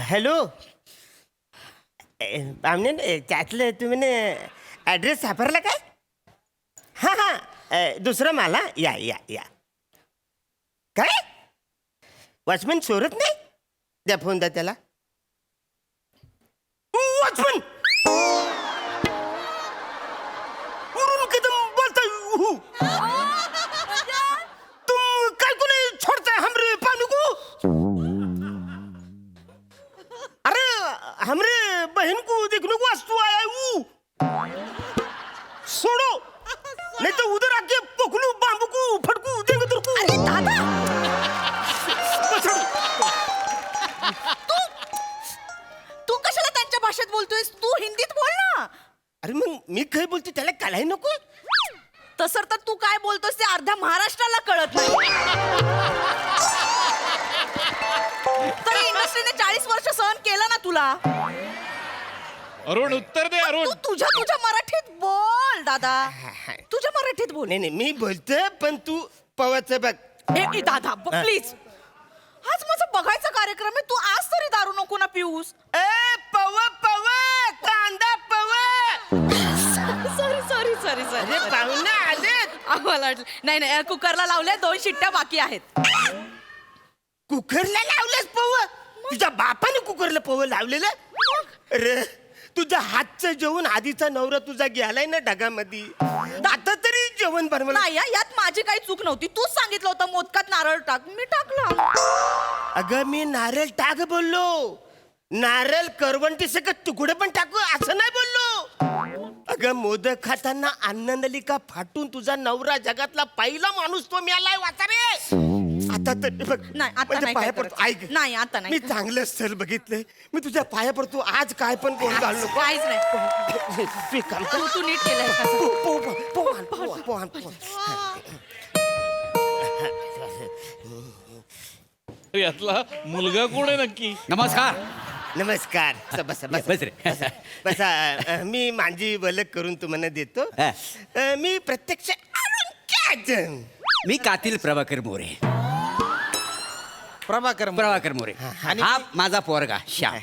Hello पाहुणे त्यातलं तुम्ही ॲड्रेस सापडला काय? हां हां दुसरं मला या या या काय वॉचमन चोरत नाही? द्या फोन द्या त्याला. वॉचमन तुम काय कोणी छोड़ता हमरे पानी को? अरे हमरे बहन को देखने को वास्तु आया हूँ, छोड़ो नहीं तो उधर आके पकड़ू बांबू को फटकू देंगे तेरे को. अरे दादा तू कशाला त्यांच्या भाषेत बोलतोयस? तू हिंदीत बोल ना. अरे मग मी काय बोलतो त्याला कळाय नको? तसं तर तू काय बोलतोस ते अर्ध्या महाराष्ट्राला कळत नाही. तरी इंडस्ट्रीने 40 वर्ष सहन केलं ना तुला. अरुण उत्तर दे अरुण. तू तुझ्या मराठीत बोल दादा. तुझ्या मराठीत बोल. नाही नाही मी बोलतोय पण तू पवाचं बघ. ए दादा प्लीज, आज माझा बघायचा कार्यक्रम आहे. तू आज तरी दारू नको ना पिऊस. ए पव पव कांदा पव. सॉरी सॉरी सॉरी अरे सॉरी पाहुणे आलेत. आम्हाला वाटलं नाही नाही कुकरला लावल्या 2 शिट्ट्या बाकी आहेत. कुकरला लावलंस पव? तुझ्या बापाने कुकरला पव लावलेलं? अरे तुझ्या हातचं जेवण आधीचा नवरा तुझा गेलाय ना ढगामध्ये. आता तरी जेवण बनवलं. नाही यात माझी काही चूक नव्हती. तूच सांगितलं होतं मोदकात नारळ टाक, मी टाकला. अगं मी नारळ टाक बोललो, नारळ करवंटी सकट तुकडे पण टाकू असं नाही बोललो. अगं मोदक खाताना अन्ननलिका फाटून तुझा नवरा जगातला पहिला माणूस तो मिळालाय वाचारे. आता तर बघ नाही आता म्हणजे नाही पाया काय पडतो. करायचं. ऐक नाही आता मी नाही चांगलं स्थळ बघितलंय. मी तुझ्या पाया पडतो. आज काय पण बोल घालू नको. काहीच नाही. तू एक काम कर. तू नीट केलंय का? पोहान. यातला मुलगा कोण आहे नक्की? नमस्कार. नमस्कार. बसा बस रे. बसा. मी माझी ओळख करून तुम्हाला देतो. हा. मी प्रत्यक्ष अरुण कॅजन. मी कातील प्रभाकर मोरे. प्रभाकर मोरे. हा माझा पोरगा श्याम.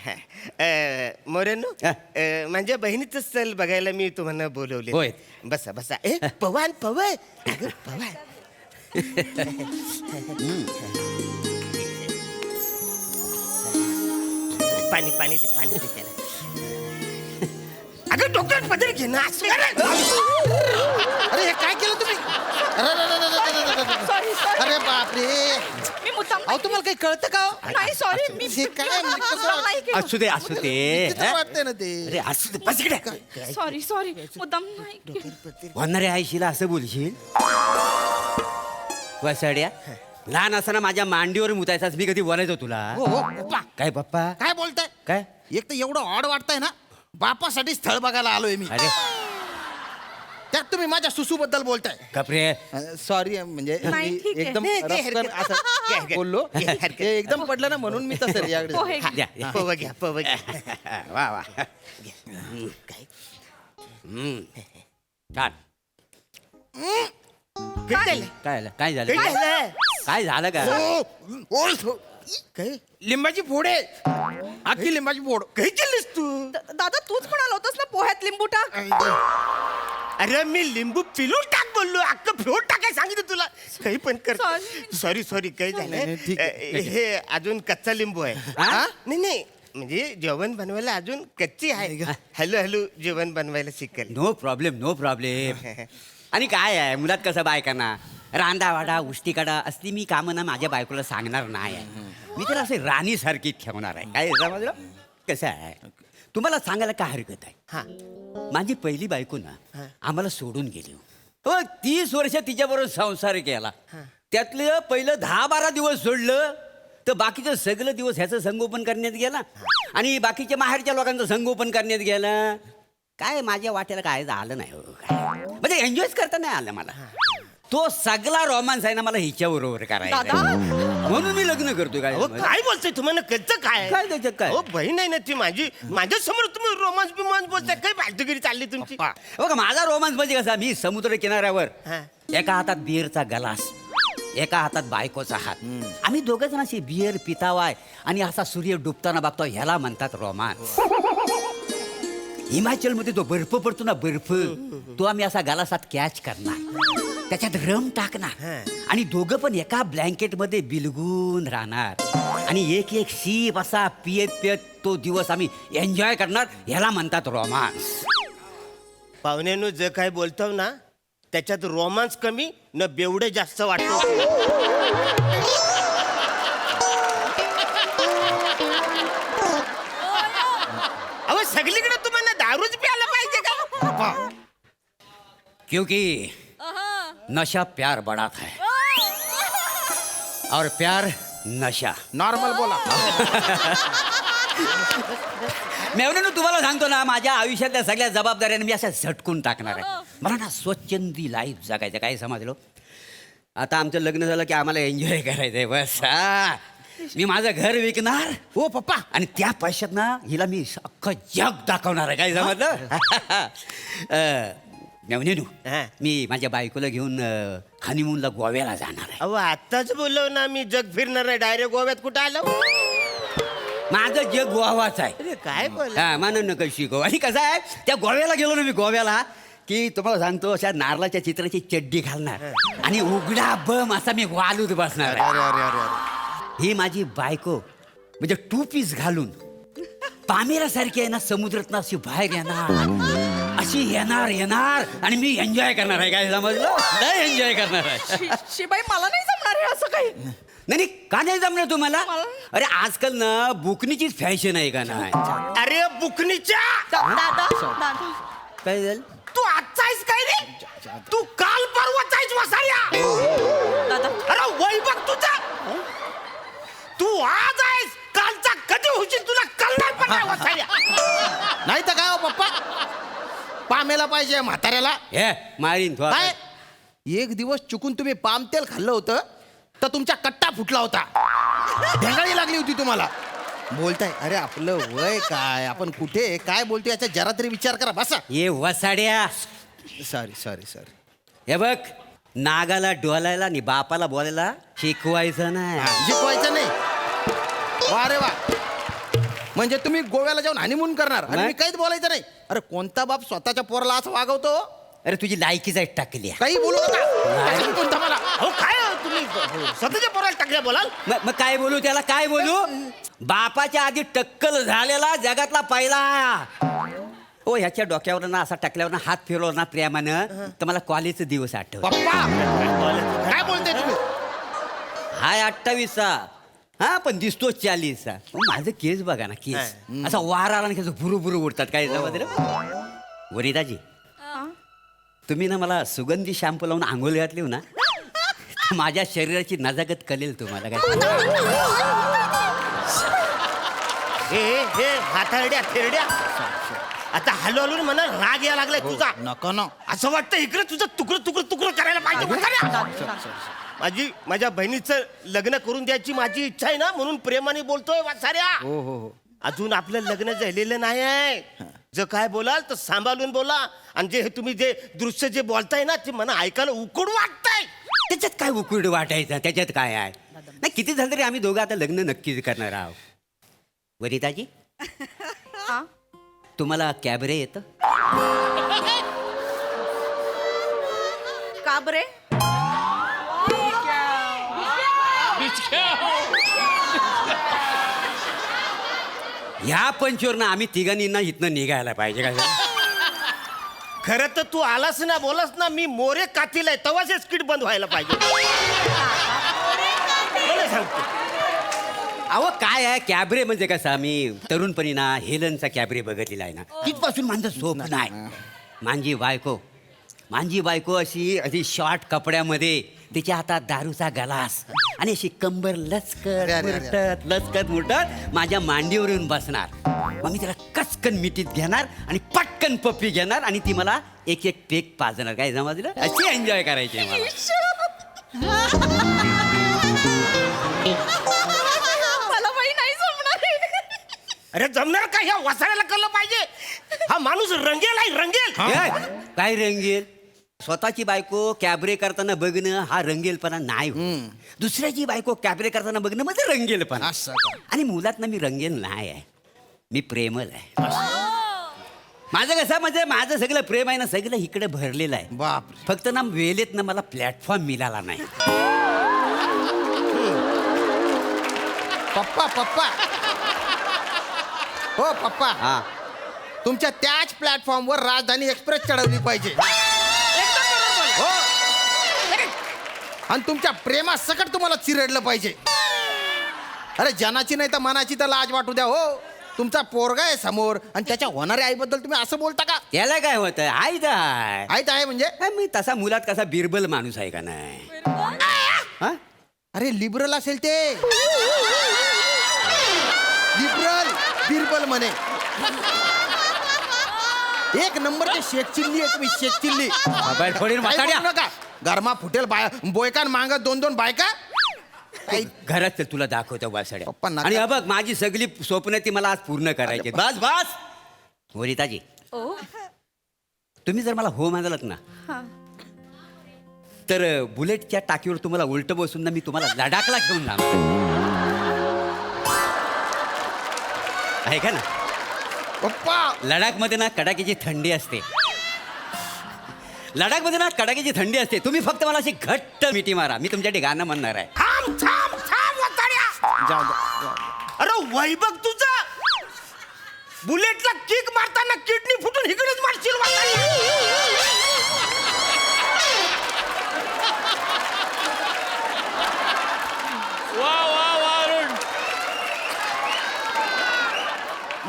मोरेनो हा. माझ्या बहिणीचं स्थळ बघायला मी तुम्हाला बोलवले. होय. बसा बसा. पवान अगं पवान. पाणी पाणी दे त्याला. अगं डोक्यात पदर घे ना. अरे हे काय केलं तुम्ही? सॉरी सॉरी अरे बापरे. मी मुद्दाम अहो तुम्हाला काही कळतं का हो? नाही सॉरी मी हे काय मुद्दाम नाही केलं. असू दे विचित्र वाटतंय ना ते. अरे असू दे. बस इकडे. सॉरी मुद्दाम नाही केलं. होणाऱ्या आईशीला असं बोलशील? वसाड्या लहान असताना माझ्या मांडीवर मुतायचास मी कधी बोलायचो तुला? हो पप्पा. काय पप्पा? काय बोलताय? काय? एक तर एवढं ऑड वाटतंय ना. बापासाठी स्थळ बघायला आलोय मी. अरे त्यात तुम्ही माझ्या सुसू बद्दल बोलताय. कपरे. सॉरी म्हणजे नाही, मी ठीक आहे. एकदम नाही, काही रफकन हरकत असं नाही. बोललो. काही हरकत हे एकदम पडलं ना म्हणून मी तसं याकडे. पोहे घे. द्या, द्या. पव घ्या पव घ्या. वा वा. काय छान. काय झालं? काय झालं? काय झालं? काय झालं? काय झालं का? काय लिंबाची फोड आहे. अख्खी लिंबाची फोड. काय केलंस तू? दादा तूच म्हणाला होतास ना पोह्यात लिंबू टाक. अरे मी लिंबू पिलून टाक बोललो. अख्खं फ्लोट टाकाय सांगितलं तुला. काही पण कर. Sorry. सॉरी काय नाही, झालं? ठीक आहे. हे अजून कच्चा लिंबू आहे. हा? नाही म्हणजे जेवण बनवायला अजून कच्ची आहे. हॅलो जेवण बनवायला शिकेल. No problem. आणि काय आहे मुलात कसं बायकांना रांदा वाडा उष्टी काढा असली मी कामं ना माझ्या बायकोला सांगणार नाही आहे. मी तर असे राणीसारखी ठेवणार आहे. काय समजलं? कसं आहे तुम्हाला सांगायला काय हरकत आहे? हा माझी पहिली बायको ना आम्हाला सोडून गेली. 30 वर्ष तिच्याबरोबर संसार केला. त्यातलं पहिलं 10-12 दिवस सोडलं तर बाकीचं सगळं दिवस ह्याचं संगोपन करण्यात गेला आणि बाकीच्या माहेरच्या लोकांचं संगोपन करण्यात गेलं. काय माझ्या वाट्याला काय झालं नाही हो. काय म्हणजे एन्जॉयच करता नाही आलं मला. तो सगळा रोमांस आहे ना मला हिच्याबरोबर करायचा दादा म्हणून मी लग्न करतोय. काय काय बोलतोय तुम्हाला कळतं काय? काय त्याच्यात काय? हो बहीण आहे ना ती माझी. माझ्या समोर तुम्ही रोमांस बिमांस बोलताय. काय फालतूगिरी चालली तुमची? बघा माझा रोमांस म्हणजे कसा मी समुद्र किनाऱ्यावर हा. एका हातात बिअरचा गलास एका हातात बायकोचा हात. आम्ही दोघं जण अशी बियर पितावाय आणि असा सूर्य डुबताना बघतो, ह्याला म्हणतात रोमांस. हिमाचलमध्ये जो बर्फ पडतो ना, बर्फ, तो आम्ही असा गालासात कॅच करणार, त्याच्यात रम टाकणार आणि दोघं पण एका ब्लँकेटमध्ये बिलगून राहणार आणि एक एक सीप असा पियत पियत तो दिवस आम्ही एन्जॉय करणार. ह्याला म्हणतात रोमांस. पाहुण्यानो जे काय बोलतो ना त्याच्यात रोमांस कमी न बेवडे जास्त वाटतो. अहो सगळीकडे तुम्हाला दारूच प्यायला पाहिजे का? क्योंकि नशा प्यार बढ़ाता है और प्यार नशा. नॉर्मल बोला. मेवण्यानं तुम्हाला सांगतो ना, माझ्या आयुष्यातल्या सगळ्या जबाबदाऱ्याने मी अशा झटकून टाकणार आहे. मला ना स्वच्छंदी लाईफ जगायचं, काय समजलो. आता आमचं लग्न झालं की आम्हाला एन्जॉय करायचंय बस. हा, मी माझं घर विकणार हो पप्पा. आणि त्या पैशात ना हिला मी अख्खं जग दाखवणार आहे, काय समजलं. मेवण्यानू, हा. मी माझ्या बायकोला घेऊन हनीमूनला गोव्याला जाणार आहे. अहो आताच बोललो ना मी जग फिरणार आहे. डायरेक्ट गोव्यात कुठं आलो? माझं जग गोवाच आहे. अरे काय बोल हा, मानन नका शिकव. आणि कसं आहे, त्या गोव्याला गेलो ना मी गोव्याला, की तुम्हाला सांगतो अशा नारळाच्या चित्राची चड्डी घालणार आणि उघडा बम असा मी वालूत बसणार आहे. अरे अरे अरे अरे. ही माझी बायको म्हणजे 2 पीस घालून पामेरासारखी आहे ना, समुद्रात अशी बाहेर येणार, अशी येणार आणि मी एन्जॉय करणार आहे, काय समजलं. लय एन्जॉय करणार आहे. शिबाई मला नाही जमणार हे असं काही. नाही का नाही जमलं तुम्हाला? अरे आजकाल ना बुकनीचीच फॅशन आहे का नाही. अरे बुकनीच्या दादा काय झालं? तू आजचा आहेस काय रे? तू काल परवाचा आहेस वसाड्या. दादा अरे वय बघ तुझा. तू आज आहेस, कालचा कधी होशील तुला कळणार पण नाही वसाड्या. नाही तर काय हो पप्पा, पामेला पाहिजे म्हाताऱ्याला. हे मारीन थोडा. काय एक दिवस चुकून तुम्ही पाम तेल खाल्लं होतं तर तुमचा कट्टा फुटला होता, ढेंगाळी लागली होती तुम्हाला. बोलताय अरे आपलं वय काय, आपण कुठे काय बोलतो याचा जरा तरी विचार करा. बसा. ये वसाड्या. Sorry sorry sorry. हे बघ, नागाला डोलायला आणि बापाला बोलायला शिकवायचं नाही. शिकवायचं नाही. वा रे वा. म्हणजे तुम्ही गोव्याला जाऊन हनीमून करणार आणि नाही. मी काहीच बोलायचं नाही. अरे कोणता बाप स्वतःच्या पोराला असं वागवतो? अरे तुझी लायकीच आहे टाकली. काही बोलू नका. कशाला बोलता मला? अहो काय हो तुम्ही स्वतःच्या पोराला टाकल्या बोलाल? मग काय बोलू त्याला, काय बोलू? बापाच्या आधी टक्कल झालेला जगातला पहिला. हो, ह्याच्या डोक्यावर ना असा टाकल्यावर ना हात फिरवला ना प्रेमानं, तर मला कॉलेजचा दिवस आठवत. पप्पा काय बोलताय तुम्ही? हाय 28चा, हा पण दिसतो 40चा. माझं केस बघा ना, केस असा वार आला ना भुरू भुरू उडतात, काय समजलं. वनिताजी, तुम्ही ना मला सुगंधी शॅम्पू लावून आंघोळ घातली हो ना, माझ्या शरीराची नजाकत कळेल तुम्हाला. काय हे हातारड्या थेरड्या आता हळूहळू म्हणा राग यायला लागलाय तुझा. नको ना. असं वाटतं इकडे तुझं तुकडं करायला पाहिजे. माझ्या बहिणीचं लग्न करून द्यायची माझी इच्छा आहे ना, म्हणून प्रेमाने बोलतोय वासाऱ्या. हो हो हो. अजून आपलं लग्न झालेलं नाही आहे. जर काय बोलाल तर सांभाळून बोला. आणि जे हे तुम्ही जे दृश्य जे बोलताय ना, ते मला ऐकायला उकड वाटतंय. त्याच्यात काय उकुड वाटायचं, त्याच्यात काय आहे. नाही किती झालं तरी आम्ही दोघं आता लग्न नक्कीच करणार आहोत. वनिताजी, तुम्हाला कॅबरे येतं? का बरे? ह्या पंचवर ना आम्ही तिघांनी ना इथनं निघायला पाहिजे. काय खरं तर तू आलास ना बोलास ना, मी मोरे कातील आहे तेव्हाच हे स्किट बंद व्हायला पाहिजे. मला सांगतो. अहो काय आहे कॅबरे म्हणजे कसं, आम्ही तरुणपणी ना हेलनचा कॅबरे बघितलेला आहे ना, तिथपासून माझं स्वप्न आहे. माझी बायको अशी अशी शॉर्ट कपड्यामध्ये, तिच्या हातात दारूचा गलास आणि अशी कंबर लचकत मुरटत माझ्या मांडीवर येऊन बसणार. मग मी तिला कचकन मिठीत घेणार आणि पटकन पप्पी घेणार आणि ती मला एक एक पेक पाजणार. काय समजलं? अशी एन्जॉय करायची आहे मला. मला बाई नाही जमणार. अरे जमणार का? ह्या वसाड्याला कळलं पाहिजे. हा माणूस रंगेल आहे, रंगेल. हे, काय रंगेल? स्वतःची बायको कॅबरे करताना बघणं हा रंगेलपणा नाही हो. दुसऱ्याची बायको कॅबरे करताना बघणं म्हणजे रंगेलपणा. असं का? आणि मुलात ना मी रंगेल नाही आहे, मी प्रेमल आहे. माझं कसं म्हणजे माझं सगळं प्रेम आहे ना सगळं इकडे भरलेलं आहे. बापरे. फक्त ना वेळेत ना मला प्लॅटफॉर्म मिळाला नाही. पप्पा पप्पा हो पप्पा, हा तुमच्या त्याच प्लॅटफॉर्मवर राजधानी एक्सप्रेस चढवली पाहिजे. हो. आणि तुमच्या प्रेमासकट तुम्हाला चिरडलं पाहिजे. अरे जनाची नाही तर मनाची तर लाज वाटू द्या हो. तुमचा पोरगा आहे समोर आणि त्याच्या होणाऱ्या आईबद्दल तुम्ही असं बोलता का? त्याला काय होतं आई काय आई तर आहे म्हणजे? मी तसा मुलात कसा बिरबल माणूस आहे का नाही. हा? अरे लिबरल असेल ते. लिबरल बिरबल म्हणे. एक नंबरचे शेख चिल्ली आहे तुम्ही, शेख चिल्ली. मोबाईल फोडीन काही वाटाड्या. बोलू नका. गरमा फुटेल बोयकान मागत 2-2 बायका. घरात चल तुला दाखवतो वासाड्या. पप्पा नका. आणि बघ माझी सगळी स्वप्न ती मला आज पूर्ण करायची. बस बस वरिताजी, ओ तुम्ही जर मला हो म्हणालात ना हा. तर बुलेटच्या टाकीवर तुम्हाला उलट बसून ना मी तुम्हाला लडाखला घेऊन जाणार आहे का ना. पप्पा लडाखमध्ये ना कडाक्याची थंडी असते. लडाखमध्ये ना कडाक्याची थंडी असते. तुम्ही फक्त मला अशी घट्ट मिठी मारा, मी तुमच्यासाठी गाणं म्हणणार आहे. थांब थांब थांब वताड्या. जाऊ द्या. अरे वैभव तुझा बुलेटला किक मारताना किडनी फुटून इकडेच मारशील वताड्या. वा वा वा अरुण.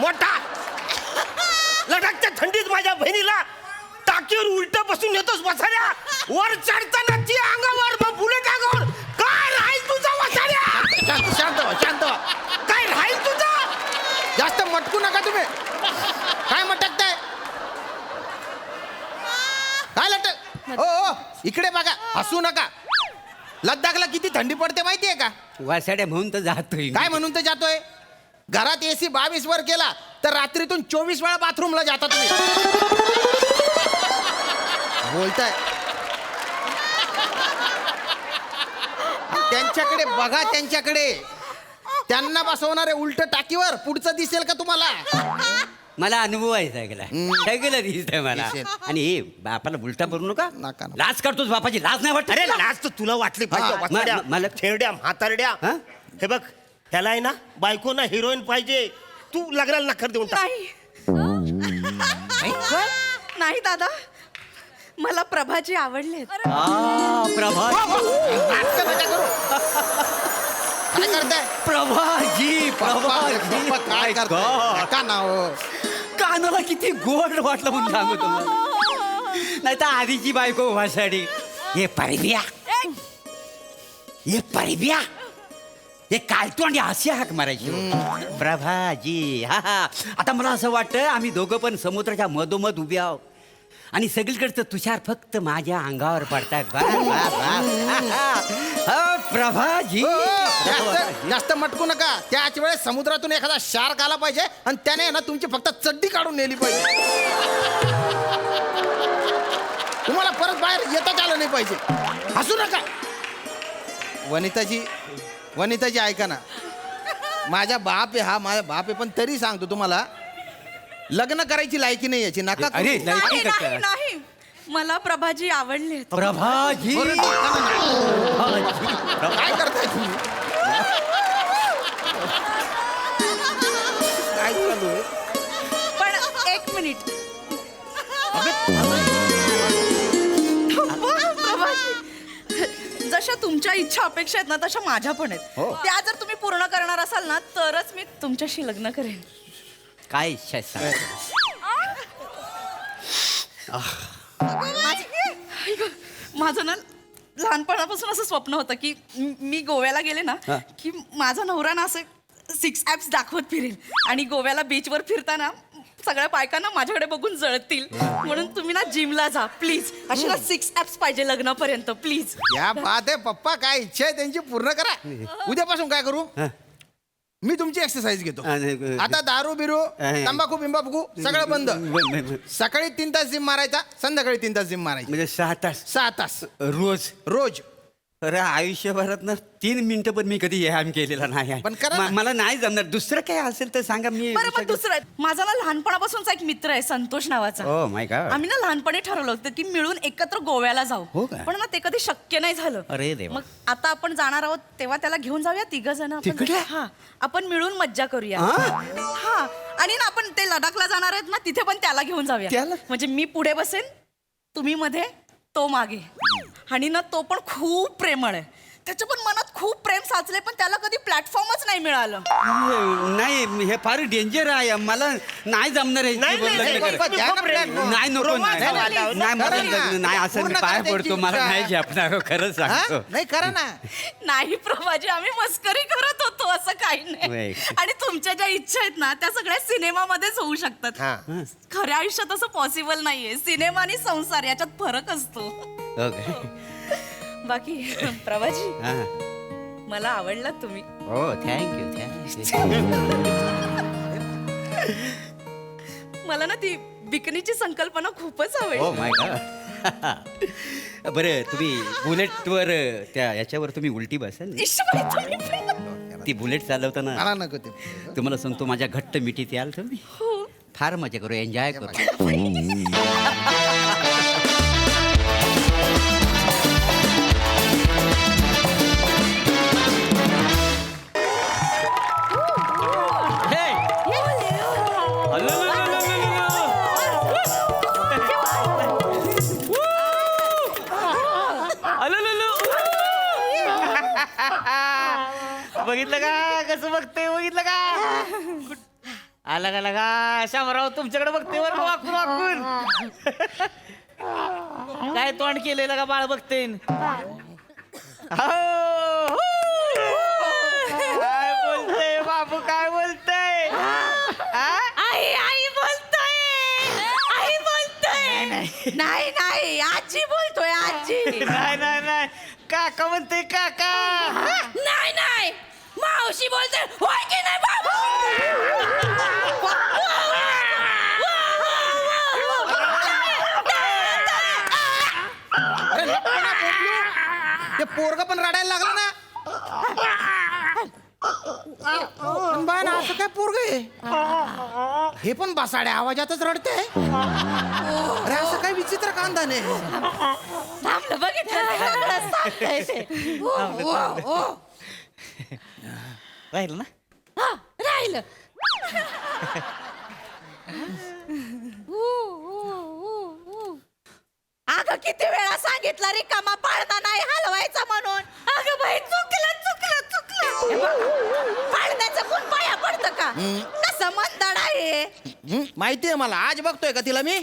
मोठा लडाखच्या थंडीत माझ्या बहिणीला टाकीवर उलट बसून येतोस वसाड्या. वर चढताना ती अंगावर मग बुलेट अंगावर. काय राहील तुझा वसाड्या? शांत शांत व्हा, शांत व्हा. काय राहील तुझा? जास्त मटकू नका तुम्ही. काय मटकताय? काय लटक? ओ इकडे बघा, हसू नका. लद्दाखला किती थंडी पडते माहितीये का? वासाड्या म्हणून तर जातोय. काय म्हणून तर जातोय? घरात AC 22 वर केला तर रात्रीतून 24 वेळा बाथरूमला जाता तुम्ही. बोलताय. त्यांच्याकडे बघा, त्यांच्याकडे. त्यांना बसवणारे उलट टाकीवर पुढचं दिसेल का तुम्हाला? मला अनुभव आहे सगळा. सगळं दिसतंय मला. दिसेल. आणि हे बापाला उलटा करू नका. नका. लाज करतोस बापाची, लाज नाही वाटत. अरे लाज तर तुला वाटली पाहिजे हा, वसाड्या. मला- खेरड्या म्हातारड्या. हा? हे बघ ह्याला आहे ना बायको ना हिरोईन पाहिजे. तू लग्नाला नकार देऊन टाक. नाही नाही दादा, मला प्रभाजी आवडलेत. प्रभा नाटकं नका करू. काय करताय? प्रभाजी प्रभाजी पप्पा, काय करताय? नका ना हो. कानाला किती गोड वाटलं म्हणून सांगू तुम्हाला. नाही तर आधीची बायको वासाडी. हे परबिया, हे परबिया, हे कालतोंडी अशी हाक मारायची. प्रभाजी हा हा. आता मला असं वाटतं आम्ही दोघं पण समुद्राच्या मधोमध उभे आहोत आणि सगळीकडचं तुषार फक्त माझ्या अंगावर पडतायत. प्रभाजी हो, जास्त जास्त मटकू नका. त्याच वेळेस समुद्रातून एखादा शार्क आला पाहिजे आणि त्याने ना तुमची फक्त चड्डी काढून नेली पाहिजे. तुम्हाला परत बाहेर येताच आलं नाही पाहिजे. हसू नका. वनिताजी ऐका ना. माझा बाप आहे हा, माझा बाप आहे, पण तरी सांगतो तुम्हाला लग्न करायची लायकी नाही याची. नका करू. अरे, नाही लायकी नाही कशा? नाही, मला प्रभाजी आवडलेत. प्रभाजी बरं, काय करताय तुम्ही? काय चालू आहे? पण एक मिनिट. प्रभाजी, जशा तुमच्या इच्छा अपेक्षा आहेत ना तशा माझ्या पण आहेत. त्या जर तुम्ही पूर्ण करणार असाल ना तरच मी तुमच्याशी लग्न करेन. काय इच्छा आहे सांग. माझं ना लहानपणापासून असं स्वप्न होतं की मी गोव्याला गेले ना की माझा नवरा ना असं 6 ॲप्स दाखवत फिरेल आणि गोव्याला बीचवर फिरताना सगळ्या बायकांना माझ्याकडे बघून जळतील. म्हणून तुम्ही ना जिमला जा प्लीज. अशी ना 6 ॲप्स पाहिजे लग्नापर्यंत प्लीज. या बात आहे पप्पा. काय इच्छा आहे त्यांची पूर्ण करा. उद्यापासून काय करू? मी तुमची एक्सरसाइज घेतो आणि- आता दारू बिरू तंबाखू बिंबाखू सगळं बंद सकाळी 3 तास जिम मारायचा संध्याकाळी 3 तास जिम मारायची म्हणजे 6 तास 6 तास रोज. रोज. अरे आयुष्यभरात ना 3 मिनिटं पण मी कधी व्यायाम केलेला नाही आहे. पण करा ना. मला नाही जमणार. दुसरं काय असेल तर सांगा. मी बरं मग दुसरं माझा ना लहानपणापासूनचा एक मित्र आहे संतोष नावाचा. Oh my God. आम्ही ना लहानपणी ठरवलं होतं की मिळून एकत्र गोव्याला हो जाऊ का? पण ना ते कधी शक्य नाही झालं. अरे देवा. मग आता आपण जाणार आहोत तेव्हा त्याला घेऊन जाऊया 3 जण. तिकडे? हा आपण मिळून मज्जा करूया. हा? हा आणि ना आपण ते लडाखला जाणार आहेत ना तिथे पण त्याला घेऊन जाऊया. त्याला? म्हणजे मी पुढे बसेन तुम्ही मध्ये तो मागे आणि ना तो पण खूप प्रेमळ आहे. त्याच्या पण मनात खूप प्रेम साचले पण त्याला कधी प्लॅटफॉर्मच नाही मिळालं. नाही हे फार डेंजर आहे. मला नाही जमणार हे. नाही, नाही, लग्न नाही, करायचं. द्या ना platform. नाही नको रोमांच नाही. व्हायला नाही लावलं. मला करा ना. लग्न नाही असं मी पूर्ण पाय करा पडतो. त्यांची मला इच्छा. नाही झेपणार हो, खरंच हा? सांगतो. नाही करा ना. नाही प्रभाजी आम्ही मस्करी करत होतो असं काही नाही. Right. आणि तुमच्या ज्या इच्छा आहेत ना त्या सगळ्या सिनेमामध्येच होऊ शकतात. हा. खऱ्या आयुष्यात असं पॉसिबल नाहीये. सिनेमा आणि संसार याच्यात फरक असतो. Okay. बाकी प्रभाजी हा. मला आवडलात तुम्ही. हो थँक्यू. मला ना ती बिकनीची संकल्पना खूपच ओ आवडली. माय गॉड. बरं तुम्ही बुलेटवर त्या याच्यावर तुम्ही उलटी बसाल ना? इश्श बाई, तुम्ही पण. ती बुलेट चालवताना मला नको ते. तुम्हाला सांगतो माझ्या घट्ट मिठीत याल तुम्ही. हो. फार मजा करू. एन्जॉय करू. बघितलं का कसं बघते बघितलं का आला का लगा शामराव तुमच्याकडे बघते बरं का वाकून वाकून काय तोंड केलेलं का बाळ बघते काय बोलतय बाबू काय बोलतय आई आई बोलतोय. आई बोलतोय. नाही नाही आजी बोलतोय आजी. नाही नाही नाही काका म्हणते काका नाही नाही मावशी बोलते. होय की नाही बाबू. ते पोरग पण रडायला लागलं ना. पण बा ना असं काय पोरग आहे हे पण बसाड्या आवाजातच रडते. अरे असं काय विचित्र कांदा नाही. थांबलं बघितलं सगळं सांगतंय ते. राहिलं ना हा, राहिलं. अगं किती वेळा सांगितलं रिकामा पाळणा नाही हलवायचा म्हणून. अगं बाई चुकलं चुकलं चुकलं. पाळण्याचं कोण पाया पडतं का? कसं मंदड आहे. माहितीये मला. आज बघतोय का तिला मी.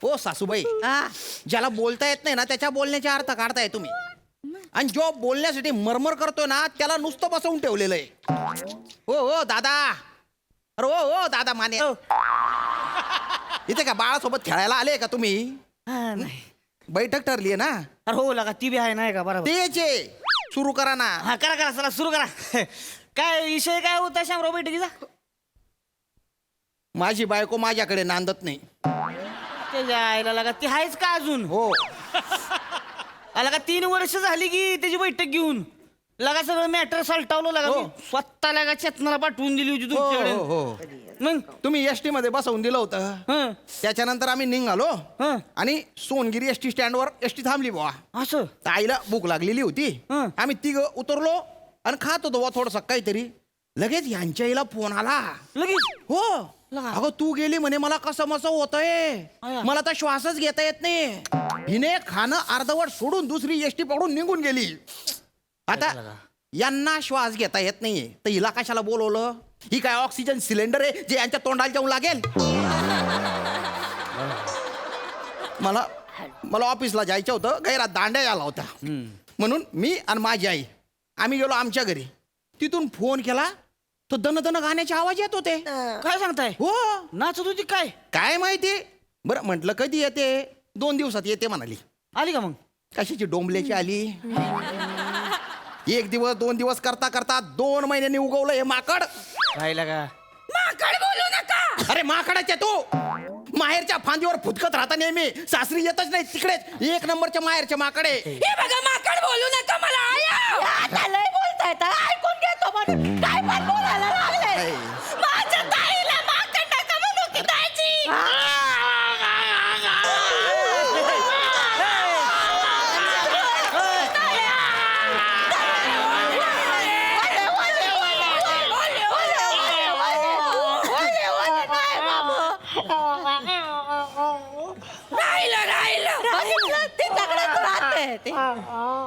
ओ सासूबाई हा. ज्याला बोलता येत नाही ना त्याच्या बोलण्याचे अर्थ काढताय तुम्ही. आणि जो बोलण्यासाठी मरमर करतोय ना त्याला नुसतं बसवून ठेवलेलं आहे. हो हो दादा. अरे हो हो दादा माने. इथे का बाळासोबत खेळायला आले का तुम्ही. नाही बैठक ठरली आहे ना. अरे हो लगा ती बी आहे नाही का बरोबर तेच आहे. सुरू करा ना. हा करा करा चला सुरू करा काय विषय काय होता शामराव बैठकीचा माझी बायको माझ्याकडे नांदत नाही. त्याच्या आईला लगा ती आहेच का अजून हो आला का 3 वर्ष झाली की त्याची बैठक घेऊन लगा सगळं मॅटर सलटावलं लगा हो. मी स्वतः लगा चेतनाला पाठवून दिली होती हो तुमच्याकडे हो हो. मग तुम्ही एसटी मध्ये बसवून दिलं होतं. हं, त्याच्यानंतर आम्ही निघालो हं. आणि सोनगिरी एसटी स्टँडवर एसटी थांबली बुवा. असं तर आईला भूक लागलेली होती. हं. आम्ही तिघ उतरलो आणि खात होतो बुवा थोडस काहीतरी. लगेच यांच्या आईला फोन आला. लगेच हो लगा. अगं तू गेली म्हणे मला कसं मस होतंय. अया. मला तर श्वासच घेता येत नाही. हिने खाणं अर्धवट सोडून दुसरी एसटी पकडून निघून गेली. आता यांना श्वास घेता येत नाहीये तर हिला कशाला बोलवलं. ही काय ऑक्सिजन सिलेंडर आहे जे यांच्या तोंडाला जाऊन लागेल. मला मला ऑफिसला जायचं होतं. गैरात दांड्या आला होता. म्हणून मी आणि माझी आई आम्ही गेलो आमच्या घरी. तिथून फोन केला तो दन दन गाण्याचे आवाज येत होते. काय सांगताय हो नाचत होती काय काय माहिती. बरं म्हटलं कधी येते. 2 दिवसात येते म्हणाली. आली का मग कशाची डोंबल्याची आली. 1 दिवस 2 दिवस करता करता 2 महिन्यांनी उगवलं हे माकड. राहिला का माकड बोलू नका. अरे माकडाचे तू माहेरच्या फांदीवर फुटकत राहता नेहमी, सासरी येतच नाही तिकडेच 1 नंबरच्या माहेरचे माकडे. हे बघा माकड बोलू नका मला. आता लय बोलताय तर ऐकून घेतो म्हणून काय पण बोलायला लागले. माझ्या ताईला माकड नका म्हणू की ताईची.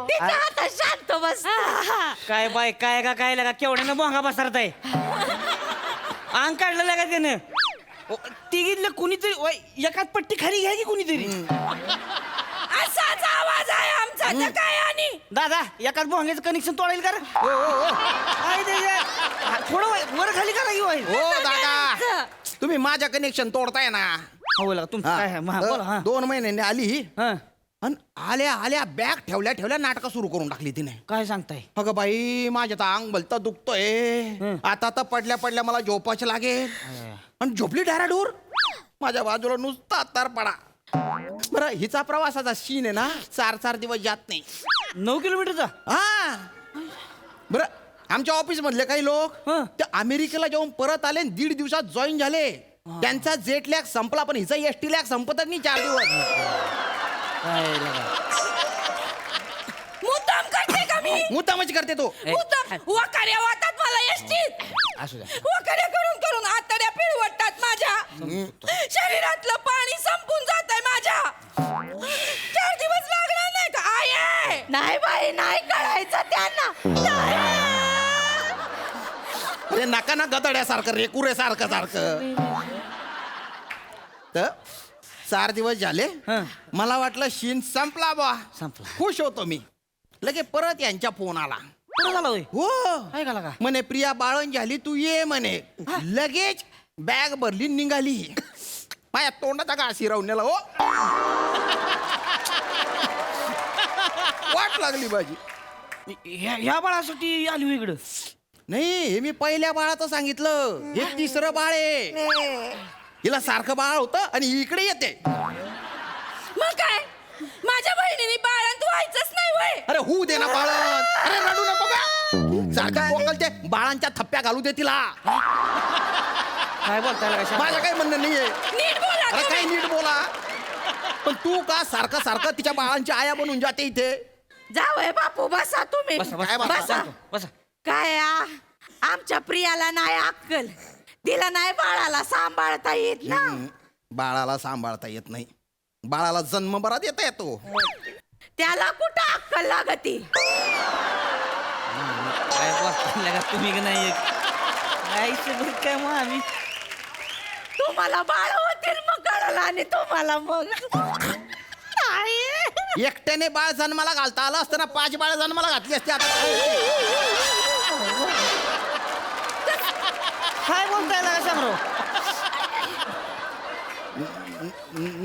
तिच्या हातात शांत बस. काय बाय काय का काय लगा केवढ्यानं भोंगा बसरताय. अंग काढलं लागा त्यानं. तिघीतलं कुणीतरी एकाच पट्टी खाली घ्या की कुणीतरी. असाच आवाज आहे आमचा तर काय. आणि दादा एकाच भोंग्याचं कनेक्शन तोडेल का रे? काय ते जे- थोडं वर खाली करा की होईल. हो दादा, तुम्ही माझ्या कनेक्शन तोडताय ना. हो लगा तुमचं काय आहे? बोला हा 2 महिन्यांनी आली हा. आणि आल्या आल्या बॅग ठेवल्या ठेवल्या नाटकं सुरू करून टाकली तिने. काय सांगताय? अगं बाई माझ्या तर अंग भलतं दुखतोय. आता तर पडल्या पडल्या मला झोपायचं लागेल. आणि झोपली डॅराडूर माझ्या बाजूला नुसता तार पडा. बरं हिचा प्रवासाचा सीन आहे ना, 4 दिवस जात नाही. 9 किलोमीटरचा. हा बरं, आमच्या ऑफिस मधले काही लोक हं. ते अमेरिकेला जाऊन परत आले आणि 1.5 दिवसात जॉईन झाले. त्यांचा जेट लॅग संपला, पण हिचा एसटी लॅग संपतच नाही 4 दिवस. काय लगा मुद्दाम करते का मी. मुद्दामच करते तो. मुद्दाम वकाऱ्या वाटतात मला एसटीत. असू द्या. वकाऱ्या करून करून आतड्या पिळवटतात माझ्या. शरीरातलं पाणी संपून जात आहे माझ्या. 4 दिवस लागणार नाही का. आहे नाही बाई, नाही कळायचं त्यांना. अरे नका ना गदड्यासारखं रेकुऱ्यासारखं सारखं. तर 4 दिवस झाले. हं. मला वाटलं शीन संपला बा. संपला. खुश होतो मी. लगे परत यांच्या फोन आला. कुठं झाला होय? हो काय का लगा? म्हणे प्रिया बाळण झाली, तू ये म्हणे. लगेच बॅग भरली निघाली. माझ्या तोंडाचा घास हिरावून नेला. हो वाट लागली माझी. ह्या बाळासाठी आली होय इकडं. नाही, हे मी पहिल्या बाळाचं सांगितलं. हे 3रं बाळ आहे. हिला सारखं बाळ होतं आणि ही इकडे येते. मग काय माझ्या बहिणीने बाळंत व्हायचंच नाही वय. अरे होऊ दे ना बाळण. अरे रडू नको का. सारखं बोकलते, बाळांच्या थप्प्या घालू दे तिला. काय बोलताय लगा? माझं काही म्हणणं नाहीये. नीट बोला अरे तुम्ही. काही नीट बोला. पण तू का सारखं सारखं तिच्या बाळांची आया बनून जाते इथे. जावय बापू बसा तुम्ही. बसा काय बसा बसा? बसा बसा. काय आमच्या प्रियाला नाही अक्कल. तिला नाही बाळाला सांभाळता येत ना. बाळाला सांभाळता येत नाही. बाळाला जन्म बरात येता येतो. त्याला कुठं अक्कल लागती. काय बोलताय लगा तुम्ही का नाही? काय मग आम्ही तुम्हाला बाळ होतील मग कळलं. आणि तुम्हाला मग एकट्याने बाळ जन्माला घालता आलं असतं ना, 5 बाळ जन्माला घातली असते. आता काय बोलताय लगा शामराव?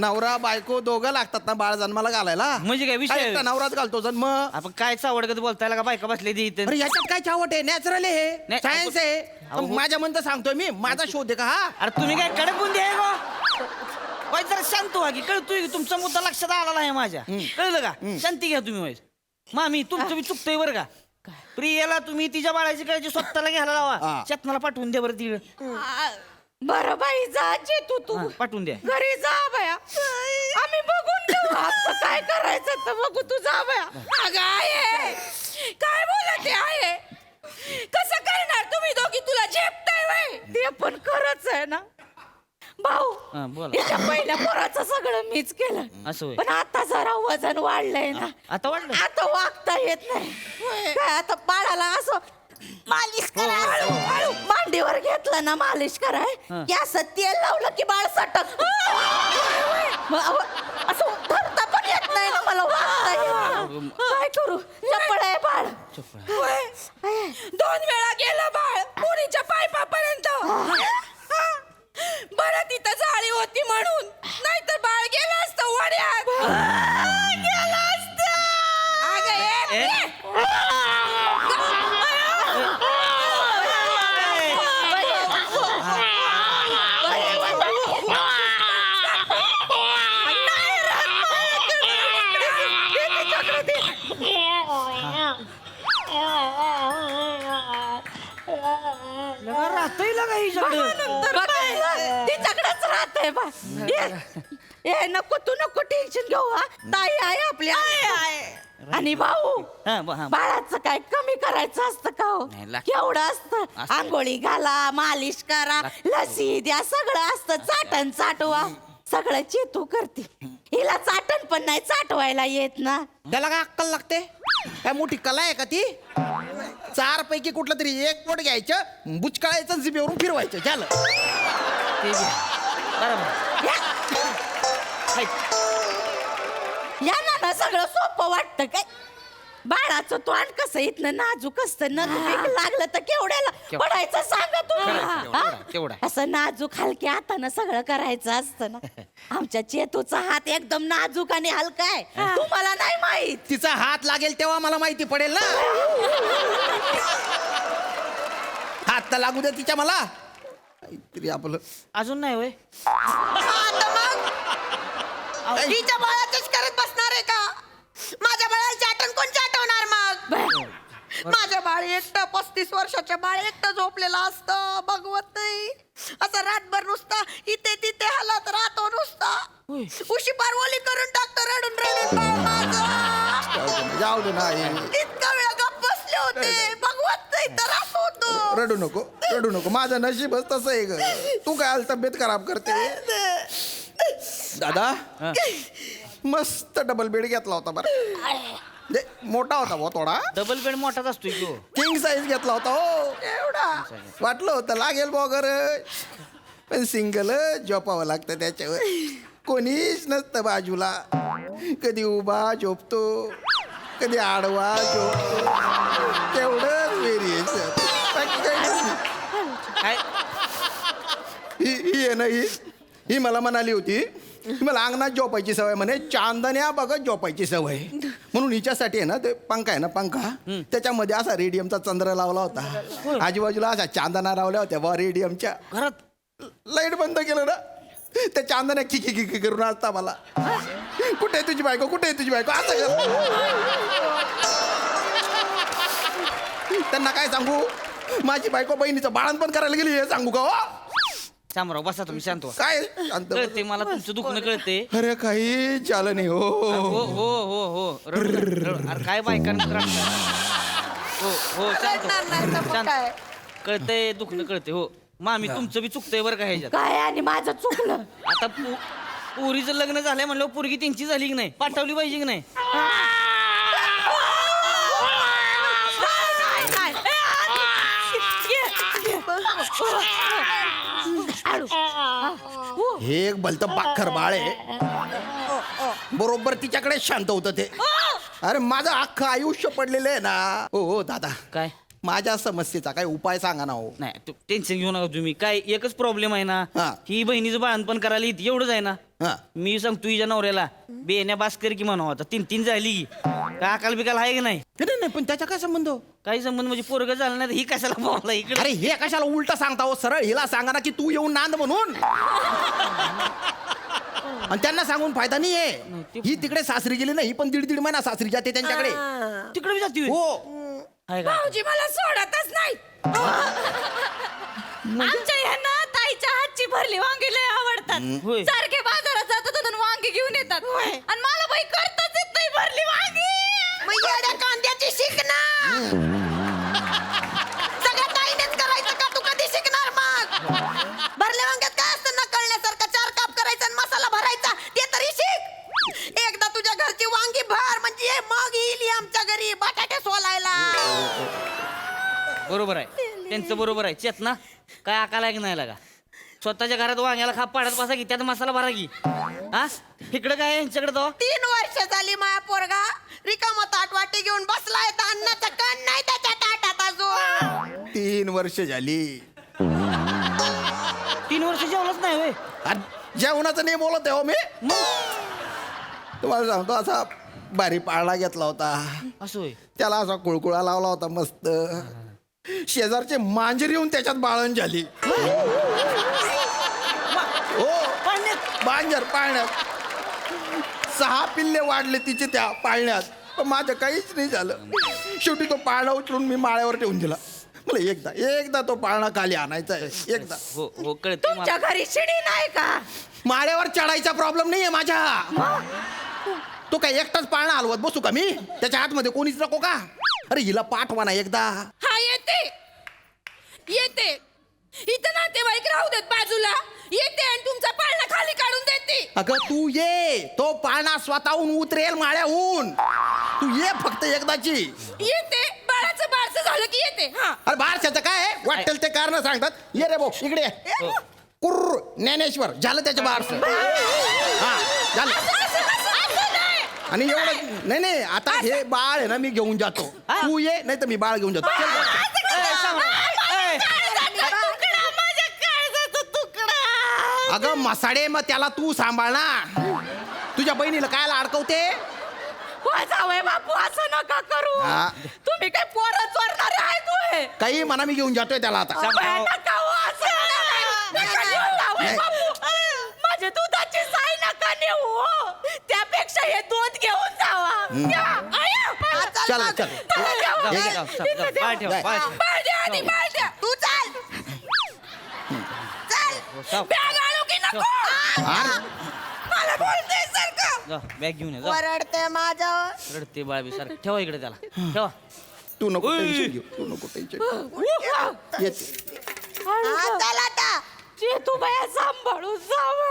नवरा बायको दोघं लागतात ना बाळ जन्माला घालायला. म्हणजे काय विषय? काय एकटा नवराच घालतो जन्म. आपण काय चावडगत बोलताय लगा? बायका बसले ती इथं. अरे याच्यात काय चावट आहे. नॅचरल आहे, नाही, सायन्स आहे. अहो. माझ्या म्हणतं सांगतोय मी. माझा शोध आहे का हा. अरे तुम्ही काय कडक बुंदी आहे गो? वाईट जरा शांत व्हा की. कळतोय की तुमचा मुद्दा लक्षात आला नाही माझ्या. कळलं का? शांती घ्या तुम्ही वाईट. मामी तुमचं बी चुकतंय बरं का. प्रियाला तुम्ही तिच्या बाळाची काळजी स्वतःला घ्यायला लावा. हा. चेतनाला पाठवून द्या बरं तिकडं. बरं बाई जा जे तू हा, पाठवून द्या. घरी जा बया. आम्ही बघून घेऊ आमचं काय करायचं तर बघू. तू जा बया. अगं आहे काय बोलते आहे. कसं करणार तुम्ही दोघी. तुला झेपताय वय. ते पण खरंच आहे ना भाऊ. हा, बोला. याच्या पहिल्या पोराचं सगळं मीच केलं. असं होय. पण आता जरा वजन वाढलंय ना. आता वाटलं? आता वागता येत नाही. काय आता बाळाला असं मालिश करा. हळू मांडीवर घेतलं ना मालिश कराय की असं तेल लावलं की बाळ सटक. असं धरता पण येत नाही ना मला. वागता येत नाही. काय करू. चपळ आहे बाळ. 2 वेळा गेलं बाळ पुरीच्या पायपापर्यंत. बरं तिथं जाळी होती म्हणून. नाहीतर बाळ गेलं असतं वड्यात. गेलं असतं. अगं ये. आहे हिच्याकडं. तिच्याकडेच राहते बा ए नको तू नको टेन्शन घेऊ हा ताई आहे आपली आणि भाऊ हा, हा. बाळाचं काय कमी करायचं असतं का हो नाही, लाग- केवढं असतं असतं. आंघोळी घाला मालिश करा लसी द्या सगळं असतं चाटण चाटवा सगळं चेतू करते हिला चाटण पण नाही चाटवायला येत ना त्याला काय अक्कल लागते काय मोठी कला आहे का ती 4 पैकी कुठलं तरी एक पोट घ्यायचं बुचकाळायचं जिभेवरून फिरवायचं झालं. ते बी आहे. बरोबर या हाय. या ना सगळं सोपं वाटतं काय बाळाचं तोंड कसं इथनं नाजूक असतं ना लागलं तर केवढ्याला पडायचं सांगा केवढा, केवढा. तुम्ही असं नाजूक हलक्या हातानं सगळं करायचं असतं ना आमच्या चेतूचा हात एकदम नाजूक आणि हलका आहे तुम्हाला नाही माहित तिचा हात लागेल तेव्हा मला माहिती पडेल ना. हात तर लागू दे तिच्या मला तरी आपलं अजून नाही होय तिच्या बाळाचंच करत बसणार आहे का माझ्या बाळाची आठवण कोण आठवणार मग माझं बाळ एकटं 35 वर्षाच्या बाळ एकटं झोपलेलं असतं बघवत नाही असं रातभर नुसता इथे तिथे हलत राहतो नुसता उशी पारवली करून टाकतो रडून रडून बाळ माझं जाऊ दे ना आई. इतका वेळ गप्प बसले होते बघवत नाही तर असं होतं रडू नको माझं नशीबच तसं आहे ग. तू काय हाल तब्येत खराब करते दादा मस्त डबल बेड घेतला होता बरं मोठा होता भाऊ थोडा डबल बेड मोठाच असतो की हो. किंग साईज घेतला होता हो एवढा वाटलं होतं लागेल बॉगर पण सिंगल झोपावं लागतं त्याच्यावर कोणीच नसतं बाजूला कधी उभा झोपतो कधी आडवा झोपतो तेवढंच व्हेरिएशन बाकी काही नाही. काय ही आहे ना ही मला म्हणाली होती मला अंगणात झोपायची सवय म्हणे चांदण्या बघत झोपायची सवय म्हणून हिच्यासाठी आहे ना ते पंखा आहे ना पंखा त्याच्यामध्ये असा रेडियमचा चंद्र लावला होता आजूबाजूला असा चांदणा लावल्या होत्या बा रेडियमच्या घरात लाईट बंद केलं ना त्या चांदण्या किकी किकी करून असता मला कुठे आहे तुझी बायको कुठे आहे तुझी बायको असं त्यांना काय सांगू माझी बायको बहिणीचं बाळणपण करायला गेली हे सांगू का हो? शामराव बसा तुम्ही शांत व्हा. काय शांत बस. कळते मला तुमचं दुखणं कळते अरे काही झालं नाही हो हो हो हो रडू नका, रडू. अरे काय बायकांना हो हो शांत रडणार नाही तर व्हा. मग शांत काय? कळतंय दुखणं कळते हो मामी तुमचं बी चुकतंय बरं का ह्याच्यात काय आणि माझं चुकलं आता पोरीचं लग्न झालंय म्हणलं पोरगी त्यांची झाली की नाही पाठवली पाहिजे की नाही हे एक भलत बाखर बाळ आहे बरोबर तिच्याकडे शांत होतं ते अरे माझं अख्खं आयुष्य पडलेलं आहे ना हो दादा काय माझ्या समस्येचा काय उपाय सांगा ना हो नाही टेन्शन घेऊ नका तुम्ही काय एकच प्रॉब्लेम आहे ना हा. ही बहिणीचं बाळणपण करायला येते एवढंच आहे ना हा मी सांगतो तुझ्या नवऱ्याला बेण्या बास्कर की म्हणावं आता 3 झाली की काय अकाल बिकाल आहे की नाही नाही पण त्याचा काय संबंध हो? काही संबंध म्हणजे पोरग झालं नाही तर ही कशाला बोलला इकडे अरे हे कशाला उलट सांगता हो सरळ हिला सांगा ना की तू येऊन नांद म्हणून आणि त्यांना सांगून फायदा नाही आहे ही तिकडे सासरी गेली ना ही पण 1.5 महिना सासरी जाते त्यांच्याकडे तिकडे बी जाते हो आहे का भाऊजी मला सोडतच नाही आमच्या ह्यांना ताईच्या हातची भरली वांगी लय आवडतात होय. सारखे बाजारात जातात तिथून वांगी घेऊन येतात आणि मला बाई करताच येत नाही भरली वांगी मग येड्या कांद्याची शिक ना सगळ्या ताईनेच करायचं का तू कधी शिकणार मग भरल्या वांग्यात काय असतं न कळण्यासारखं 4 काप करायचा आणि मसाला भरायचा ते तरी शिक एकदा तुझ्या घरची वांगी भर म्हणजे मग येईल ही आमच्या घरी बटाटे सोलायला बरोबर आहे त्यांचं बरोबर आहे चेतना काय अकाल आहे की नाही लागा स्वतःच्या घरात वांग्याला खाप पाडत बसा की त्यात मसाला भरा की हा इकडं काय यांच्याकडे तो 3 वर्ष झाली माया पोरगा रिकामा ताट वाटी घेऊन बसलाय तर अन्नाचा कण नाही त्याच्या ताटात अजून 3 वर्ष झाली 3 वर्ष जेवलंच नाही होय अरे जेवणाचं नाही बोलत आहे हो मी तुम्हाला सांगतो असा बारी पाळणा घेतला होता असं होय त्याला असा कुळकुळा लावला होता मस्त शेजारचे मांजर येऊन त्याच्यात बाळण झाली हो मांजर पाळण्यात 6 पिल्ले वाढले तिचे त्या पाळण्यात पण माझं काहीच नाही झालं शेवटी तो पाळणा उचलून मी माळ्यावर ठेवून दिला मला एकदा तो पाळणा खाली आणायचा आहे एकदा. हो हो कळते मला. तुमच्या घरी शिडी नाही का? माळ्यावर चढायचा प्रॉब्लेम नाहीये माझ्या. तो काय एकटाच पाळणा हलवत बसू का मी? त्याच्या आतमध्ये कोणीच नको का? अरे हिला पाठवा ना एकदा. हा येते येते इथं नातेवाईक राहू देत बाजूला, येते आणि तुमचा पाळणा खाली काढून देते. अगं तू ये, तो पाळणा स्वतःहून उतरेल माळ्याहून. तू ये फक्त एकदाची. येते बाळाचं बारसं झालं की येते. हा अरे बारशाचं काय आहे? वाटेल ते कारण सांगतात. ये रे भाऊ इकडे ये. कुर्र ज्ञानेश्वर झालं त्याचं बारस. हा झालं. आणि एवढं नाही आता हे बाळ आहे ना मी घेऊन जातो. तू ये नाही तर मी बाळ घेऊन जातो. चल बस. अगं मसाडे मग त्याला तू सांभाळ ना. तुझ्या बहिणीला काय अडकवते? जावय बापू असं नका करू. हा. तुम्ही काय पोरं चोरणारे आहे तू? काही म्हणा मी घेऊन जातोय त्याला आता. नका हो, असं नका नेऊ, जावई बापू. माझ्या दुधाची साय नका नेऊ. त्यापेक्षा हे दूध घेऊन जावा. घ्या. आया, चल चल चला, जाऊ. हे घे, जाऊ, जाऊ, जाऊ. बाळ ठेव, बाळ ठेव. बाळ द्या आधी, बाळ द्या. तू चाल. चल. बॅग आणू की नको? मला बोलते सारखं. जा, बॅग घेऊन ये जा. वरडते माझ्यावर. रडते बाळ बी सारखं. ठेवा इकडे त्याला ठेवा. तू नको टेन्शन घेऊ. तू नको टेन्शन घेऊ. येते. चला आता. जे तू बाया सांभाळू जावा.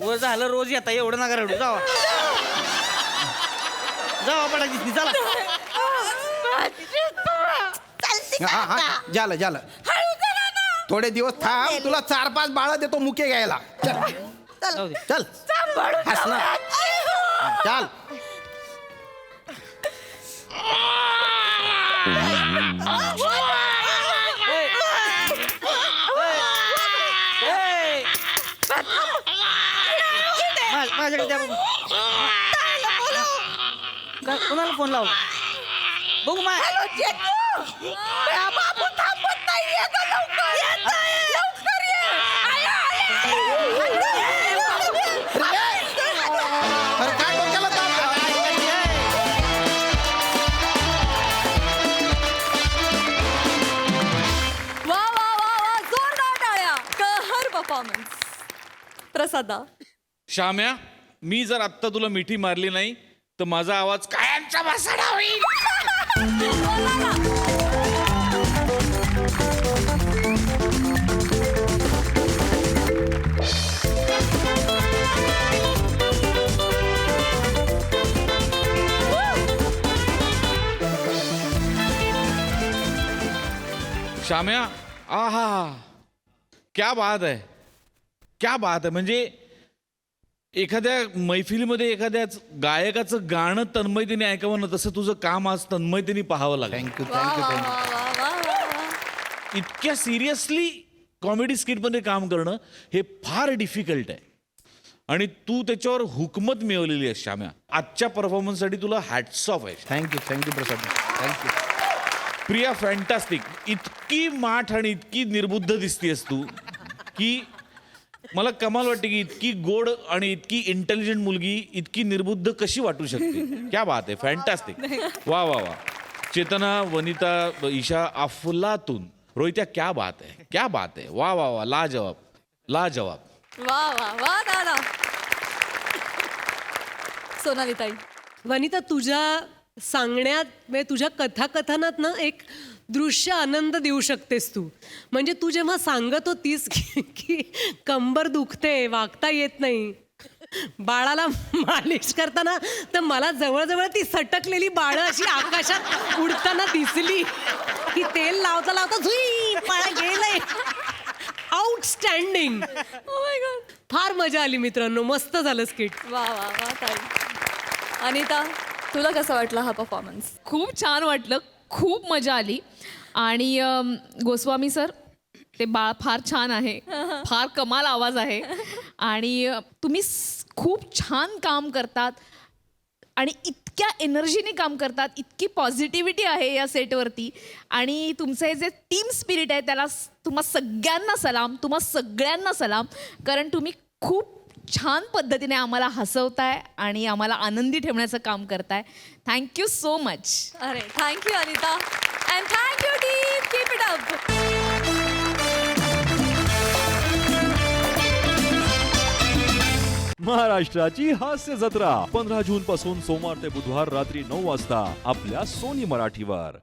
वर झालं रोज येता एवढं नका रडू. जावा जावा पडा दिसली चला. हा हा झालं थोडे दिवस थांब. तुला 4-5 बाळ देतो मुके घ्यायला. चल जाऊ दे. चल हस ना. चल माझ्याकडे द्या बघू. कोणाला फोन लावू बघू मा बापू थांबत नाहीये का? लवकर लवकर ये. अरे काय डोक्याला ताप? वा वा वा वा जोरदार टाळ्या. कहर परफॉर्मन्स. प्रसादा श्याम्या, मी जर आत्ता तुला मिठी मारली नाही तर माझा आवाज कायमचा बसाडा होईल. श्याम्या, आहा क्या बात आहे, क्या बात आहे. म्हणजे एखाद्या मैफिलीमध्ये एखाद्याच गायकाचं गाणं तन्मयतेने ऐकावं ना, तसं तुझं काम आज तन्मयतेने पाहावं लागेल. थँक्यू वा थँक्यू वा थँक्यू. वा वा वा वा. इतक्या सिरियसली कॉमेडी स्किटमध्ये काम करणं हे फार डिफिकल्ट आहे आणि तू त्याच्यावर हुकमत मिळवलेली आहे श्याम्या. आजच्या परफॉर्मन्ससाठी तुला हॅट्स ऑफ आहे. थँक्यू प्रसाद. थँक्यू. प्रिया, फॅन्टास्टिक. इतकी माठ आणि इतकी निर्बुद्ध दिसतीयस तू की मला कमाल वाटते की इतकी गोड आणि इतकी इंटेलिजंट मुलगी इतकी निर्बुद्ध कशी वाटू शकते. क्या बात आहे, फॅन्टास्टिक. वा वा वा. चेतना, वनिता, ईशा, अफलातून, रोहित्या, क्या बात आहे, क्या बात आहे. वा वा वा, लाजवाब लाजवाब. वा वा वा दादा. सोनाली ताई. वनिता, तुझ्या सांगण्यात म्हणजे तुझ्या कथाकथनात ना एक दृश्य आनंद देऊ शकतेस तू. म्हणजे तू जेव्हा सांगत होतीस की कंबर दुखते, वागता येत नाही, बाळाला मालिश करताना, तर मला जवळजवळ ती सटकलेली बाळं अशी आकाशात उडताना दिसली की तेल लावता लावता झुई बाळा गेलंय. आउटस्टँडिंग. फार मजा आली मित्रांनो, मस्त झालं स्किट. वा वा वा ताई. अनिता, तुला कसा वाटला हा परफॉर्मन्स? खूप छान वाटलं, खूप मजा आली. आणि गोस्वामी सर, ते बाळ फार छान आहे, फार कमाल आवाज आहे आणि तुम्ही खूप छान काम करतात आणि इतक्या एनर्जीने काम करतात, इतकी पॉझिटिव्हिटी आहे या सेटवरती आणि तुमचं हे जे टीम स्पिरिट आहे त्याला तुम्हा सगळ्यांना सलाम, तुम्हा सगळ्यांना सलाम. कारण तुम्ही खूप छान पद्धतीने आम्हाला हसवताय आणि आम्हाला आनंदी ठेवण्याचं काम करताय. Thank you so much. अरे thank you Anita and thank you team. Keep it up. महाराष्ट्राची हास्य जत्रा 15 जून पासून सोमवार ते बुधवार रात्री 9 वाजता आपल्या सोनी मराठीवर.